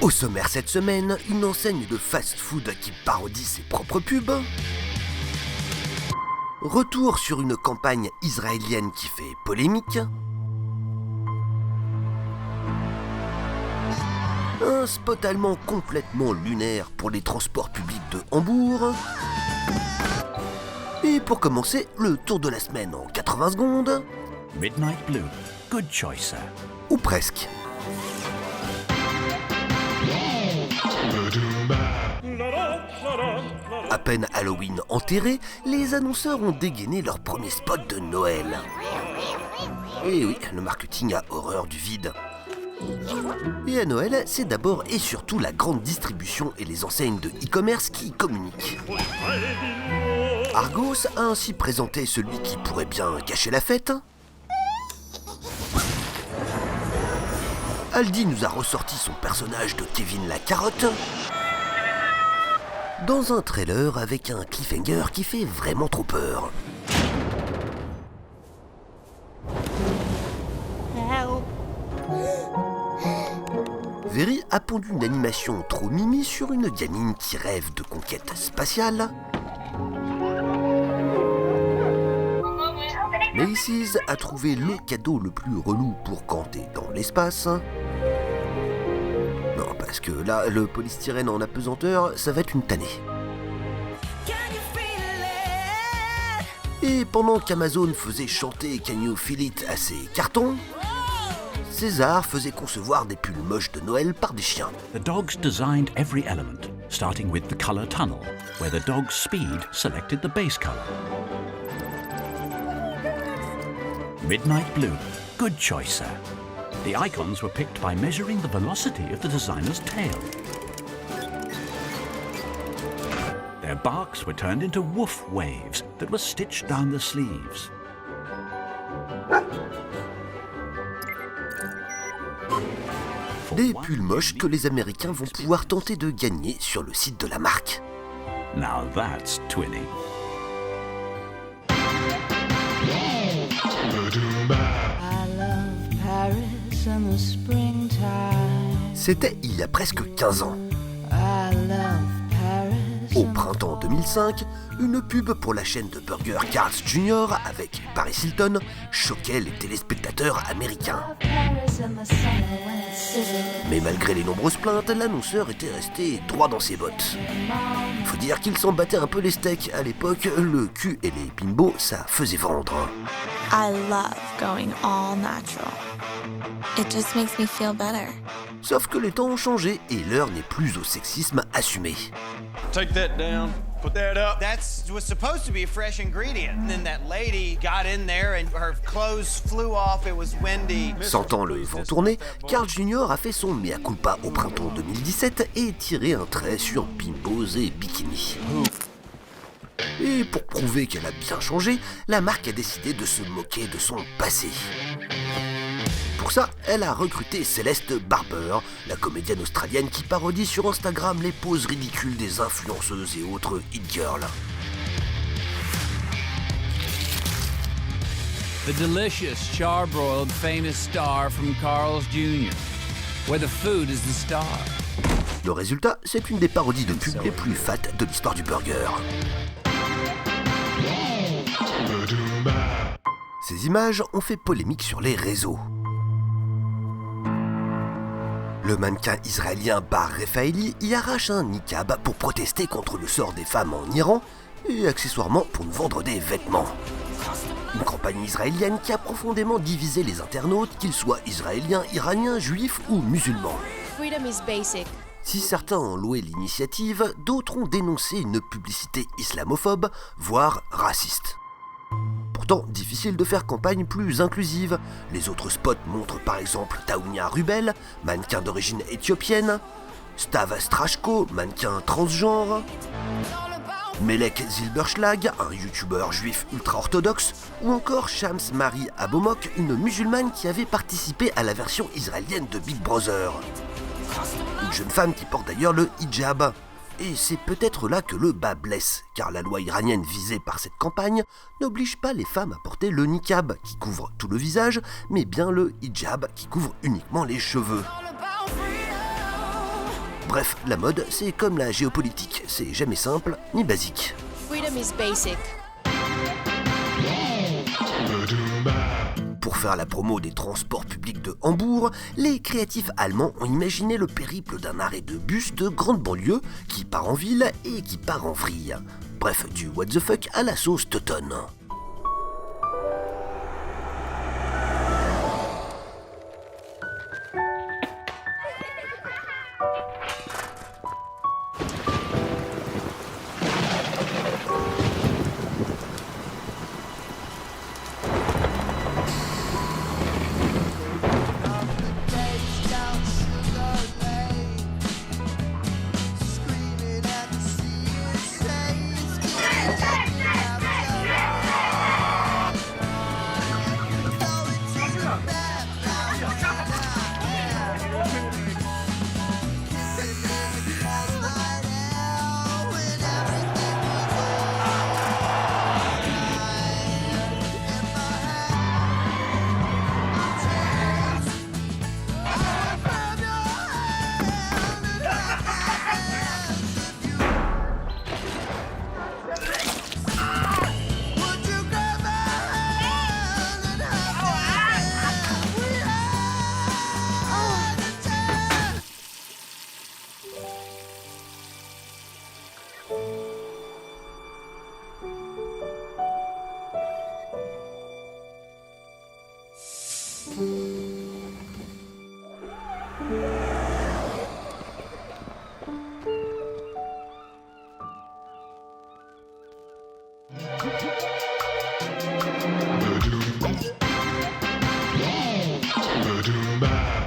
Au sommaire cette semaine, une enseigne de fast-food qui parodie ses propres pubs. Retour sur une campagne israélienne qui fait polémique. Un spot allemand complètement lunaire pour les transports publics de Hambourg. Et pour commencer, le tour de la semaine en 80 secondes. Midnight Blue, good choice, sir. Ou presque. À peine Halloween enterré, les annonceurs ont dégainé leur premier spot de Noël. Et oui, le marketing a horreur du vide. Et à Noël, c'est d'abord et surtout la grande distribution et les enseignes de e-commerce qui communiquent. Argos a ainsi présenté celui qui pourrait bien cacher la fête. Aldi nous a ressorti son personnage de Kevin la carotte dans un trailer avec un cliffhanger qui fait vraiment trop peur. Very a pondu une animation trop mimi sur une gamine qui rêve de conquête spatiale. Macy's a trouvé le cadeau le plus relou pour quand t'es dans l'espace. Non, parce que là, le polystyrène en apesanteur, ça va être une tannée. Et pendant qu'Amazon faisait chanter Can You Feel It à ses cartons, César faisait concevoir des pulls moches de Noël par des chiens. The dogs designed every element, starting with the color tunnel, where the dog's speed selected the base color. Midnight Blue, good choice, sir. The icons were picked by measuring the velocity of the designer's tail. Their barks were turned into woof waves that were stitched down the sleeves. Des pulls moches que les Américains vont pouvoir tenter de gagner sur le site de la marque. Now that's twinning. C'était il y a presque 15 ans. Au printemps 2005, une pub pour la chaîne de burgers Carl's Jr. avec Paris Hilton choquait les téléspectateurs américains. Mais malgré les nombreuses plaintes, l'annonceur était resté droit dans ses bottes. Faut dire qu'il s'en battait un peu les steaks. À l'époque, le cul et les bimbos, ça faisait vendre. I love going all natural. It just makes me feel better. Sauf que les temps ont changé et l'heure n'est plus au sexisme assumé. Take that down. Put that up. That was supposed to be a fresh ingredient. And then that lady got in there and her clothes flew off. It was windy. Sentant le vent tourner, Carl Jr. a fait son mea culpa au printemps 2017 et tiré un trait sur bimbos et bikini. Et pour prouver qu'elle a bien changé, la marque a décidé de se moquer de son passé. Pour ça, elle a recruté Céleste Barber, la comédienne australienne qui parodie sur Instagram les poses ridicules des influenceuses et autres hit girls. The delicious charbroiled famous star from Carl's Jr., where the food is the star. Le résultat, c'est une des parodies de pub les plus fat de l'histoire du burger. Ces images ont fait polémique sur les réseaux. Le mannequin israélien Bar Refaeli y arrache un niqab pour protester contre le sort des femmes en Iran et accessoirement pour nous vendre des vêtements. Une campagne israélienne qui a profondément divisé les internautes, qu'ils soient israéliens, iraniens, juifs ou musulmans. Freedom is basic. Si certains ont loué l'initiative, d'autres ont dénoncé une publicité islamophobe, voire raciste. Pourtant, difficile de faire campagne plus inclusive. Les autres spots montrent par exemple Taounia Rubel, mannequin d'origine éthiopienne, Stav Strashko, mannequin transgenre, Melek Zilberschlag, un youtubeur juif ultra-orthodoxe, ou encore Shams Marie Abomok, une musulmane qui avait participé à la version israélienne de Big Brother. Une jeune femme qui porte d'ailleurs le hijab. Et c'est peut-être là que le bas blesse, car la loi iranienne visée par cette campagne n'oblige pas les femmes à porter le niqab, qui couvre tout le visage, mais bien le hijab, qui couvre uniquement les cheveux. Bref, la mode, c'est comme la géopolitique, c'est jamais simple ni basique. Freedom is basic. Pour faire la promo des transports publics de Hambourg, les créatifs allemands ont imaginé le périple d'un arrêt de bus de grande banlieue qui part en ville et qui part en vrille. Bref, du what the fuck à la sauce teutonne. Ba-doom-ba.